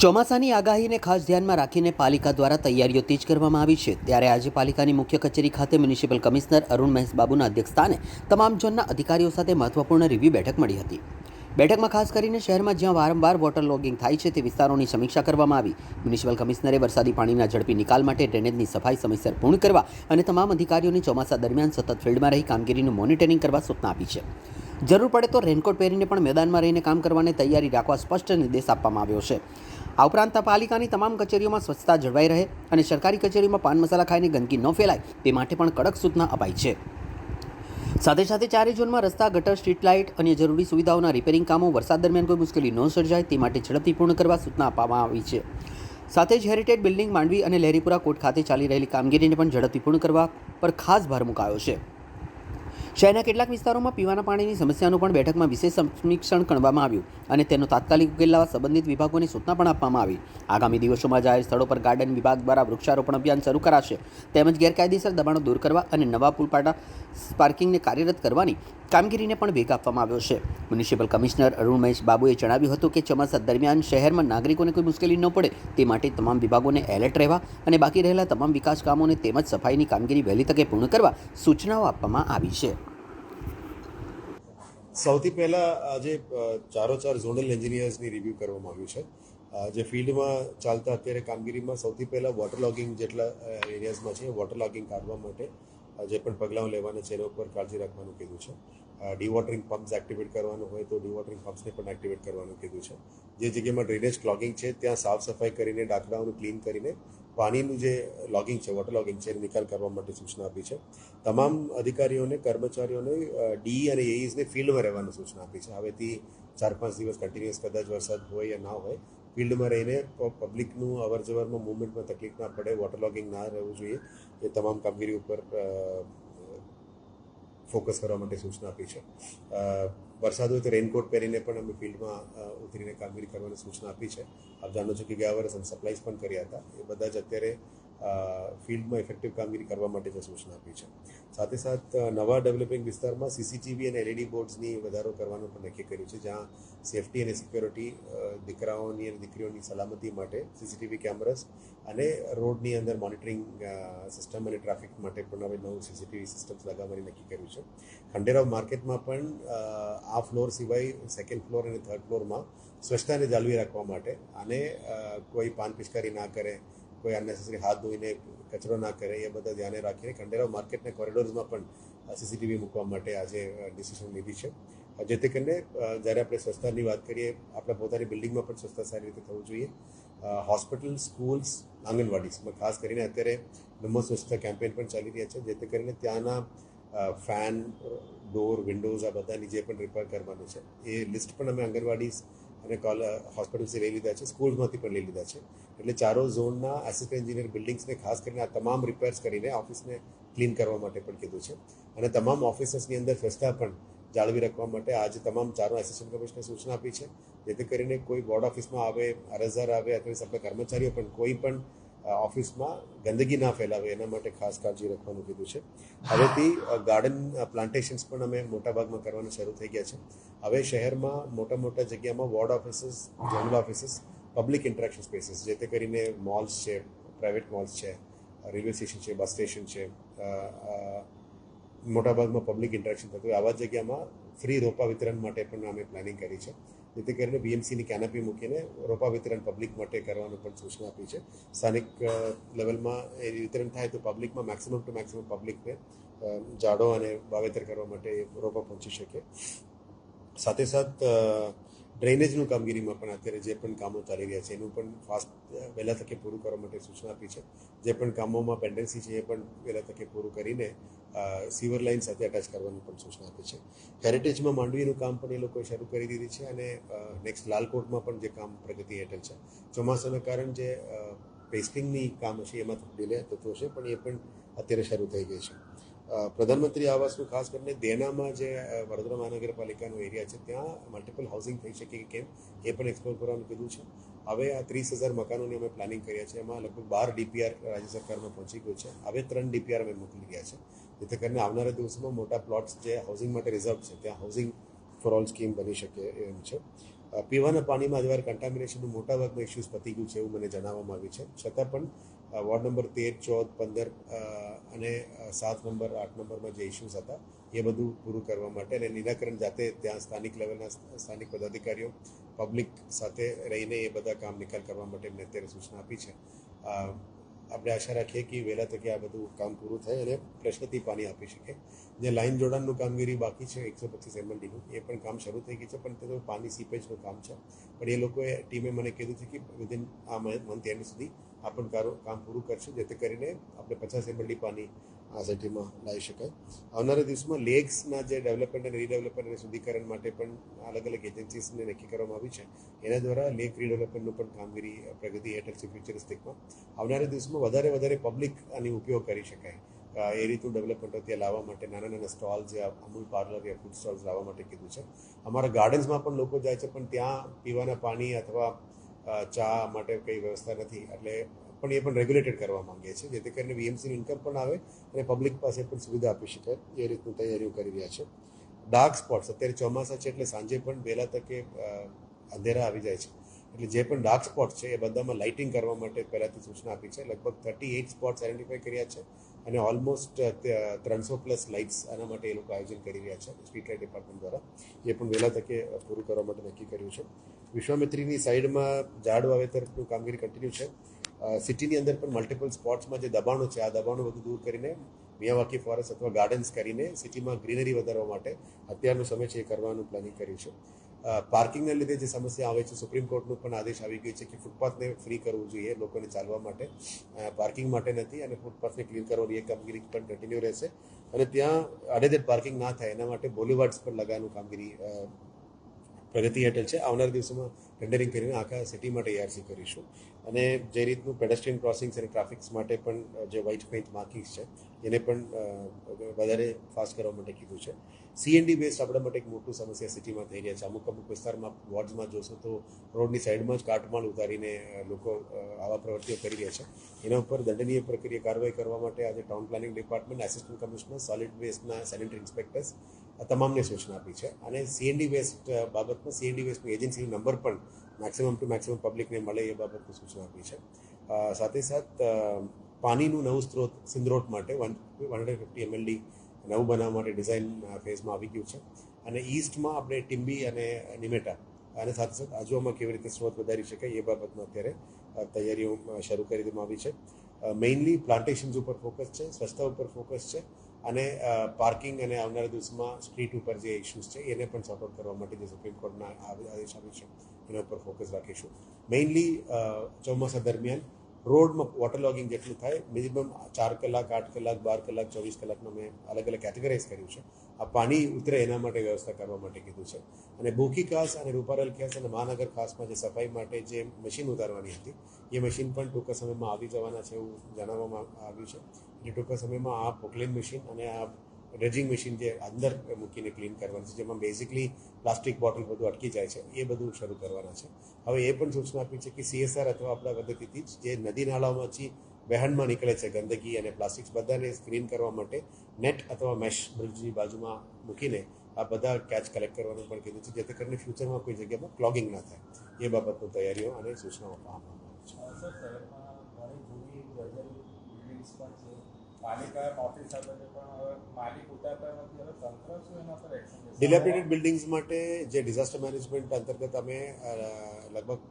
ચોમાસાની આગાહીને ખાસ ધ્યાનમાં રાખીને પાલિકા દ્વારા તૈયારીઓ તેજ કરવામાં આવી છે। ત્યારે આજે પાલિકાની મુખ્ય કચેરી ખાતે મ્યુનિસિપલ કમિશનર અરુણ મહેશ બાબુના અધ્યક્ષસ્થાને તમામ ઝોનના અધિકારીઓ સાથે મહત્વપૂર્ણ રિવ્યુ બેઠક મળી હતી। બેઠકમાં ખાસ કરીને શહેરમાં જ્યાં વારંવાર વોટર લોગિંગ થાય છે તે વિસ્તારોની સમીક્ષા કરવામાં આવી। મ્યુનિસિપલ કમિશનરે વરસાદી પાણીના ઝડપી નિકાલ માટે ડ્રેનેજની સફાઈ સમયસર પૂર્ણ કરવા અને તમામ અધિકારીઓને ચોમાસા દરમિયાન સતત ફિલ્ડમાં રહી કામગીરીનું મોનિટરિંગ કરવા સૂચના આપી છે। જરૂર પડે તો રેનકોટ પહેરીને પણ મેદાનમાં રહીને કામ કરવાની તૈયારી રાખવા સ્પષ્ટ નિર્દેશ આપવામાં આવ્યો છે। આ ઉપરાંત પાલિકાની તમામ કચેરીઓમાં સ્વચ્છતા જળવાઈ રહે અને સરકારી કચેરીમાં પાન મસાલા ખાઈને ગંદકી ન ફેલાય તે માટે પણ કડક સૂચના અપાઈ છે। સાથે સાથે ચારે ઝોનમાં રસ્તા, ગટર, સ્ટ્રીટ લાઇટ અને જરૂરી સુવિધાઓના રિપેરિંગ કામો વરસાદ દરમિયાન કોઈ મુશ્કેલી ન સર્જાય તે માટે ઝડપથી પૂર્ણ કરવા સૂચના આપવામાં આવી છે। સાથે જ હેરિટેજ બિલ્ડિંગ માંડવી અને લહેરીપુરા કોર્ટ ખાતે ચાલી રહેલી કામગીરીને પણ ઝડપથી પૂર્ણ કરવા પર ખાસ ભાર મુકાયો છે। શહેરના કેટલાક વિસ્તારોમાં પીવાના પાણીની સમસ્યાનું પણ બેઠકમાં વિશેષ સમીક્ષણ કરવામાં આવ્યું અને તેનો તાત્કાલિક ઉકેલ લાવવા સંબંધિત વિભાગોને સૂચના પણ આપવામાં આવી। આગામી દિવસોમાં જાહેર સ્થળો પર ગાર્ડન વિભાગ દ્વારા વૃક્ષારોપણ અભિયાન શરૂ કરાશે, તેમજ ગેરકાયદેસર દબાણો દૂર કરવા અને નવા પુલપાટા પાર્કિંગને કાર્યરત કરવાની કામગીરીને પણ વેગ આપવામાં આવ્યો છે। મ્યુનિસિપલ કમિશનર અરુણ મહેશ બાબુએ જણાવ્યું હતું કે ચોમાસા દરમિયાન શહેરમાં નાગરિકોને કોઈ મુશ્કેલી ન પડે તે માટે તમામ વિભાગોને એલર્ટ રહેવા અને બાકી રહેલા તમામ વિકાસ કામોને તેમજ સફાઈની કામગીરી વહેલી તકે પૂર્ણ કરવા સૂચનાઓ આપવામાં આવી છે। સૌથી પહેલાં આજે ચારો ચાર ઝોનલ એન્જિનિયર્સની રિવ્યૂ કરવામાં આવ્યું છે। જે ફિલ્ડમાં ચાલતા અત્યારે કામગીરીમાં સૌથી પહેલાં વોટર લોગિંગ જેટલા એરિયાઝમાં છે વોટર લોગિંગ કાઢવા માટે જે પણ પગલાં લેવાના છે એના ઉપર કાળજી રાખવાનું કીધું છે। ડીવોટરિંગ પમ્પ્સ એક્ટિવેટ કરવાનું હોય તો ડીવોટરિંગ પમ્પ્સને પણ એક્ટિવેટ કરવાનું કીધું છે। જે જગ્યામાં ડ્રેનેજ ક્લોગિંગ છે ત્યાં સાફ સફાઈ કરીને ડાકડાઓનું ક્લીન કરીને પાણીનું જે લોગિંગ છે વોટર લોગિંગ છે એનો નિકાલ કરવા માટે સૂચના આપી છે। તમામ અધિકારીઓને કર્મચારીઓને ડી અને એઈઝને ફિલ્ડમાં રહેવાની સૂચના આપી છે। હવેથી 4-5 દિવસ કન્ટિન્યુઅસ કદાચ વરસાદ હોય યા ના હોય ફિલ્ડમાં રહીને પબ્લિકનું અવર જવરમાં મૂવમેન્ટમાં તકલીફ ના પડે, વોટર લોગિંગ ના રહેવું જોઈએ, એ તમામ કામગીરી ઉપર ફોકસ કરવા માટે સૂચના આપી છે। વરસાદ હોય તો રેનકોટ પહેરીને પણ અમે ફિલ્ડમાં ઉતરીને કામગીરી કરવાની સૂચના આપી છે। આપ જાણો છો કે ગયા વર્ષ અમે સપ્લાઈઝ પણ કર્યા હતા, એ બધા જ અત્યારે ફિલ્ડમાં ઇફેક્ટિવ કામગીરી કરવા માટે જે સૂચના આપી છે। સાથે સાથ નવા ડેવલપિંગ વિસ્તારમાં સીસીટીવી અને એલઈડી બોર્ડ્સની વધારો કરવાનું પણ નક્કી કર્યું છે, જ્યાં સેફટી અને સિક્યોરિટી દીકરાઓની અને દીકરીઓની સલામતી માટે સીસીટીવી કેમેરાસ અને રોડની અંદર મોનિટરિંગ સિસ્ટમ અને ટ્રાફિક માટે પણ હવે નવું સીસીટીવી સિસ્ટમ્સ લગાવવાની નક્કી કર્યું છે। ખંડેરાવ માર્કેટમાં પણ આ ફ્લોર સિવાય સેકન્ડ ફ્લોર અને થર્ડ ફ્લોરમાં સ્વચ્છતાને જાળવી રાખવા માટે અને કોઈ પાન પિચકારી ના કરે, કોઈ અનનેસેસરી હાથ ધોઈને કચરો ના કરે, એ બધા ધ્યાને રાખીને ખંડેરાવ માર્કેટના કોરિડોર્સમાં પણ સીસીટીવી મૂકવા માટે આજે ડિસિઝન લીધી છે। જેથી કરીને જ્યારે આપણે સ્વચ્છતાની વાત કરીએ, આપણા પોતાની બિલ્ડિંગમાં પણ સ્વચ્છતા સારી રીતે થવું જોઈએ। હોસ્પિટલ, સ્કૂલ્સ, આંગણવાડીમાં ખાસ કરીને અત્યારે નમો સ્વચ્છતા કેમ્પેન પણ ચાલી રહ્યા છે, જેથી કરીને ત્યાંના ફેન, ડોર, વિન્ડોઝ આ બધાની જે પણ રિપેર કરવાનું છે એ લિસ્ટ પણ અમે આંગણવાડીઝ અને હોસ્પિટલથી લઈ લીધા છે, સ્કૂલ્સમાંથી પણ લઈ લીધા છે। એટલે ચારો ઝોનના આસિસ્ટન્ટ એન્જિનિયર બિલ્ડિંગ્સને ખાસ કરીને આ તમામ રિપેર્સ કરીને ઓફિસને ક્લીન કરવા માટે પણ કીધું છે અને તમામ ઓફિસર્સની અંદર સ્વચ્છતા પણ જાળવી રાખવા માટે આજે તમામ ચારો આસિસ્ટન્ટ કમિશનરે સૂચના આપી છે, જેથી કરીને કોઈ બોર્ડ ઓફિસમાં આવે, અરજદાર આવે અથવા આપણા કર્મચારીઓ પણ કોઈ પણ ઓફિસમાં ગંદકી ના ફેલાવે એના માટે ખાસ કાળજી રાખવાનું કીધું છે। હવેથી ગાર્ડન પ્લાન્ટેશન્સ પણ અમે મોટાભાગમાં કરવાનું શરૂ થઈ ગયા છે। હવે શહેરમાં મોટા જગ્યામાં ward offices, zonal offices, public interaction spaces, જેથી કરીને મોલ્સ છે, પ્રાઇવેટ મોલ્સ છે, રેલવે સ્ટેશન છે, બસ સ્ટેશન છે, મોટાભાગમાં પબ્લિક ઇન્ટરેક્શન થતું હોય આવા જગ્યામાં ફ્રી રોપા વિતરણ માટે પણ અમે પ્લાનિંગ કરી છે, જેથી કરીને બીએમસીની કેનપી મૂકીને રોપા વિતરણ પબ્લિક માટે કરવાનું પણ સૂચના આપી છે। સ્થાનિક લેવલમાં એ વિતરણ થાય તો પબ્લિકમાં મેક્સિમમ ટુ મેક્સિમમ પબ્લિકને ઝાડો અને વાવેતર કરવા માટે રોપા પહોંચી શકે। સાથે સાથ ડ્રેનેજનું કામગીરીમાં પણ અત્યારે જે પણ કામો ચાલી રહ્યા છે એનું પણ ફાસ્ટ વહેલા તકે પૂરું કરવા માટે સૂચના આપી છે। જે પણ કામોમાં પેન્ડન્સી છે એ પણ વહેલા તકે પૂરું કરીને સીવર લાઇન સાથે અટેચ કરવાની પણ સૂચના આપી છે। હેરિટેજમાં માંડવીનું કામ પણ એ લોકોએ શરૂ કરી દીધી છે અને નેક્સ્ટ લાલકોટમાં પણ જે કામ પ્રગતિ હેઠળ છે। ચોમાસાના કારણે જે પેસ્ટિંગની કામ છે એમાં થોડું ડિલે થતું હશે, પણ એ પણ અત્યારે શરૂ થઈ ગઈ છે। પ્રધાનમંત્રી આવાસનું ખાસ કરીને દેનામાં જે વડોદરા મહાનગરપાલિકાનો એરિયા છે ત્યાં મલ્ટિપલ હાઉસિંગ થઈ શકે કે કેમ એ પણ એક્સપ્લોર કરવાનું કીધું છે। હવે આ 30,000 મકાનોની અમે પ્લાનિંગ કર્યા છે, એમાં લગભગ 12 ડીપીઆર રાજ્ય સરકારમાં પહોંચી ગયું છે। હવે 3 ડીપીઆર અમે મોકલી ગયા છે, જેથી કરીને આવનારા દિવસોમાં મોટા પ્લોટ્સ જે હાઉસિંગ માટે રિઝર્વ છે ત્યાં હાઉસિંગ ફોર ઓલ સ્કીમ બની શકે એમ છે। પીવાના પાણીમાં હજુ કન્ટામિનેશનનું મોટાભાગના ઇસ્યુઝ પતી ગયું છે એવું મને જણાવવામાં આવ્યું છે. છતાં પણ વોર્ડ નંબર 13, 14, 15 અને 7 નંબર 8 નંબરમાં જે ઇસ્યુઝ હતા એ બધું પૂરું કરવા માટે અને નિરાકરણ જાતે ત્યાં સ્થાનિક લેવલના સ્થાનિક પદાધિકારીઓ પબ્લિક સાથે રહીને એ બધા કામ નિકાલ કરવા માટે એમને અત્યારે સૂચના આપી છે. આપણે આશા રાખીએ કે વહેલા તકે આ બધું કામ પૂરું થાય અને પ્રશ્નથી પાણી આપી શકે. જે લાઇન જોડાણનું કામગીરી બાકી છે 125 MLDનું એ પણ કામ શરૂ થઈ ગયું છે, પણ તે તો પાણી સીપેજનું કામ છે. પણ એ લોકોએ ટીમે મને કીધું છે કે વિધિન આ મંથ એન્ડ સુધી આ પણ કામ પૂરું કરશું, જેથી કરીને આપણે 50 MLD પાણી આ સિટીમાં લાવી શકાય. આવનારા દિવસમાં લેક્સના જે ડેવલપમેન્ટ અને રીડેવલપમેન્ટ અને શુદ્ધિકરણ માટે પણ અલગ અલગ એજન્સીસને નક્કી કરવામાં આવી છે. એના દ્વારા લેક રીડેવલપમેન્ટનું પણ કામગીરી પ્રગતિ હેઠળ છે ફ્યુચરિસ્ટિકમાં. આવનારા દિવસમાં વધારે પબ્લિક આની ઉપયોગ કરી શકાય એ રીતનું ડેવલપમેન્ટો ત્યાં લાવવા માટે નાના સ્ટોલ્સ યા અમૂલ પાર્લર યા ફૂડ સ્ટોલ્સ લાવવા માટે કીધું છે. અમારા ગાર્ડન્સમાં પણ લોકો જાય છે, પણ ત્યાં પીવાના પાણી અથવા ચા માટે કંઈ વ્યવસ્થા નથી, એટલે પણ એ પણ રેગ્યુલેટેડ કરવા માંગે છે, જેથી કરીને વીએમસીની ઇન્કમ પણ આવે અને પબ્લિક પાસે પણ સુવિધા આપી શકાય એ રીતનું તૈયારીઓ કરી રહ્યા છે. ડાર્ક સ્પોટ્સ અત્યારે ચોમાસા છે એટલે સાંજે પણ વહેલા તકે અંધેરા આવી જાય છે, એટલે જે પણ ડાર્ક સ્પોટ છે એ બધામાં લાઇટિંગ કરવા માટે પહેલાંથી સૂચના આપી છે. લગભગ 38 સ્પોટ્સ આઈડેન્ટિફાઈ કર્યા છે અને ઓલમોસ્ટ 300+ લાઇટ્સ આના માટે એ લોકો આયોજન કરી રહ્યા છે સ્ટ્રીટ લાઇટ ડિપાર્ટમેન્ટ દ્વારા. એ પણ વહેલા તકે પૂરું કરવા માટે નક્કી કર્યું છે. વિશ્વામિત્રીની સાઈડમાં ઝાડ વાવેતરનું કામગીરી કન્ટિન્યુ છે. સિટીની અંદર પણ મલ્ટિપલ સ્પોટ્સમાં જે દબાણો છે આ દબાણો બધું દૂર કરીને મિયાવાકી ફોરેસ્ટ અથવા ગાર્ડન્સ કરીને સિટીમાં ગ્રીનરી વધારવા માટે અત્યારનો સમય છે એ કરવાનું પ્લાનિંગ કર્યું છે. પાર્કિંગના લીધે જે સમસ્યા આવે છે, સુપ્રીમ કોર્ટનો પણ આદેશ આવી ગયો છે કે ફૂટપાથને ફ્રી કરવું જોઈએ લોકોને ચાલવા માટે, પાર્કિંગ માટે નથી, અને ફૂટપાથને ક્લીન કરવાની એ કામગીરી પણ કન્ટિન્યુ રહેશે. અને ત્યાં આડેધડ પાર્કિંગ ના થાય એના માટે બોલીવાર્ડ્સ પર લગાવવાનું કામગીરી પ્રગતિ હેઠળ છે. આવનારા દિવસોમાં ટેન્ડરિંગ કરીને આખા સિટી માટે ARC કરીશું. અને જે રીતનું પેડેસ્ટ્રીયન ક્રોસિંગ્સ અને ટ્રાફિક્સ માટે પણ જે વ્હાઇટ પેઇન્ટ માર્કિંગ્સ છે એને પણ વધારે ફાસ્ટ કરવા માટે કીધું છે. CND વેસ્ટ આપણા માટે એક મોટું સમસ્યા સિટીમાં થઈ રહ્યા છે. અમુક વિસ્તારમાં વોર્ડ્સમાં જોશો તો રોડની સાઈડમાં જ કાટમાળ ઉતારીને લોકો આવા પ્રવૃત્તિઓ કરી રહ્યા છે. એના ઉપર દંડનીય પ્રક્રિયા કાર્યવાહી કરવા માટે આજે town planning department, assistant commissioner, solid વેસ્ટના સેનિટરી ઇન્સ્પેક્ટર્સ તમામને સૂચના આપી છે. અને CND વેસ્ટ બાબતમાં CND વેસ્ટની એજન્સીનો નંબર પણ મેક્સિમમ ટુ મેક્સિમમ પબ્લિકને મળે એ બાબતની સૂચના આપી છે. સાથે પાણીનું નવું સ્ત્રોત સિંદરોટ માટે 150 MLD નવું બનાવવા માટે ડિઝાઇન ફેઝમાં આવી ગયું છે. અને ઈસ્ટમાં આપણે ટીમ્બી અને નિમેટા અને સાથે આજુબાજુમાં કેવી રીતે સ્ત્રોત વધારી શકાય એ બાબતમાં અત્યારે તૈયારીઓ શરૂ કરી દેવામાં આવી છે. મેઇનલી પ્લાન્ટેશન્સ ઉપર ફોકસ છે, સ્વચ્છતા ઉપર ફોકસ છે, અને પાર્કિંગ અને આવનારા દિવસમાં સ્ટ્રીટ ઉપર જે ઇસ્યુઝ છે એને પણ સોર્ટ આઉટ કરવા માટે જે સુપ્રીમ કોર્ટના આદેશ આવ્યો છે એના ઉપર ફોકસ રાખીશું. મેઇનલી ચોમાસા દરમિયાન રોડમાં વોટર લોગિંગ જેટલું થાય મિનિમમ 4 કલાક, 8 કલાક, 12 કલાક, 24 કલાકનો મેં અલગ અલગ કેટેગરાઇઝ કર્યું છે. આ પાણી ઉતરે એના માટે વ્યવસ્થા કરવા માટે કીધું છે. અને બોકી ખાસ અને રૂપારેલ ખાસ અને મહાનગર ખાસમાં જે સફાઈ માટે જે મશીન ઉતારવાની હતી એ મશીન પણ ટૂંકા સમયમાં આવી જવાના છે એવું જણાવવામાં આવ્યું છે. એટલે ટૂંકા સમયમાં આ પોકલેન મશીન અને આ ડ્રેજિંગ મશીન જે અંદર મૂકીને ક્લીન કરવાનું છે, જેમાં બેઝિકલી પ્લાસ્ટિક બોટલ બધું અટકી જાય છે, એ બધું શરૂ કરવાના છે. હવે એ પણ સૂચના આપી છે કે CSR અથવા આપણા પદ્ધતિથી જે નદી નાળાઓમાંથી વહેણમાં નીકળે છે ગંદકી અને પ્લાસ્ટિક્સ બધાને સ્ક્રીન કરવા માટે નેટ અથવા મેશ બ્રિજની બાજુમાં મૂકીને આ બધા કેચ કલેક્ટ કરવાનું પણ કીધું છે, જેથી કરીને ફ્યુચરમાં કોઈ જગ્યામાં ક્લોગિંગ ના થાય એ બાબતની તૈયારીઓ અને સૂચનાઓ આપવામાં આવી છે. પાલિકા ઓફિસ સાથે પણ હવે માલિક ઉતારતા નથી, હવે તંત્ર શું એના પર એક્શન લેશે? ડિલેપિડેટેડ બિલ્ડિંગ્સ માટે જે ડિઝાસ્ટર મેનેજમેન્ટ અંતર્ગત અમે લગભગ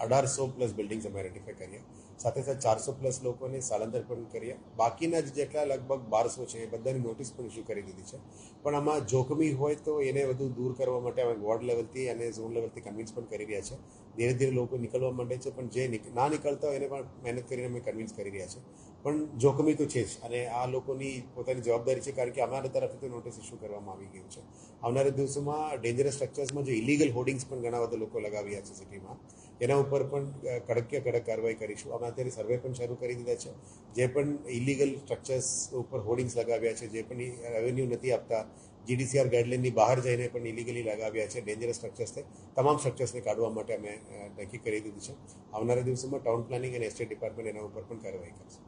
1800+ બિલ્ડિંગ્સ અમે આઈડેન્ટિફાઈ કર્યા. સાથે 400+ લોકોને સ્થળાંતર પણ કર્યા. બાકીના જેટલા લગભગ 1200 છે એ બધાની નોટિસ પણ ઇસ્યુ કરી દીધી છે. પણ આમાં જોખમી હોય તો એને વધુ દૂર કરવા માટે અમે વોર્ડ લેવલથી અને ઝોન લેવલથી કન્વિન્સ પણ કરી રહ્યા છે. ધીરે ધીરે લોકો નીકળવા માંડે છે, પણ જે ના નીકળતા હોય એને પણ મહેનત કરીને અમે કન્વિન્સ કરી રહ્યા છે. પણ જોખમી તો છે જ, અને આ લોકોની પોતાની જવાબદારી છે, કારણ કે અમારા તરફથી તો નોટિસ ઇસ્યુ કરવામાં આવી ગયું છે. આવનારા દિવસોમાં ડેન્જરસ સ્ટ્રક્ચર્સમાં જે ઇલીગલ હોર્ડિંગ્સ પણ ઘણા બધા લોકો લગાવ્યા છે સિટીમાં, એના ઉપર પણ કડક કાર્યવાહી કરીશું. અમે અત્યારે સર્વે પણ શરૂ કરી દીધા છે. જે પણ ઇલીગલ સ્ટ્રક્ચર્સ ઉપર હોર્ડિંગ્સ લગાવ્યા છે, જે પણ રેવન્યુ નથી આપતા, GDCR ગાઈડલાઇનની બહાર જઈને પણ ઇલીગલી લગાવ્યા છે ડેન્જરસ સ્ટ્રક્ચર્સને, તમામ સ્ટ્રક્ચર્સને કાઢવા માટે અમે નક્કી કરી દીધું છે. આવનારા દિવસોમાં ટાઉન પ્લાનિંગ અને એસ્ટેટ ડિપાર્ટમેન્ટ એના ઉપર પણ કાર્યવાહી કરશે.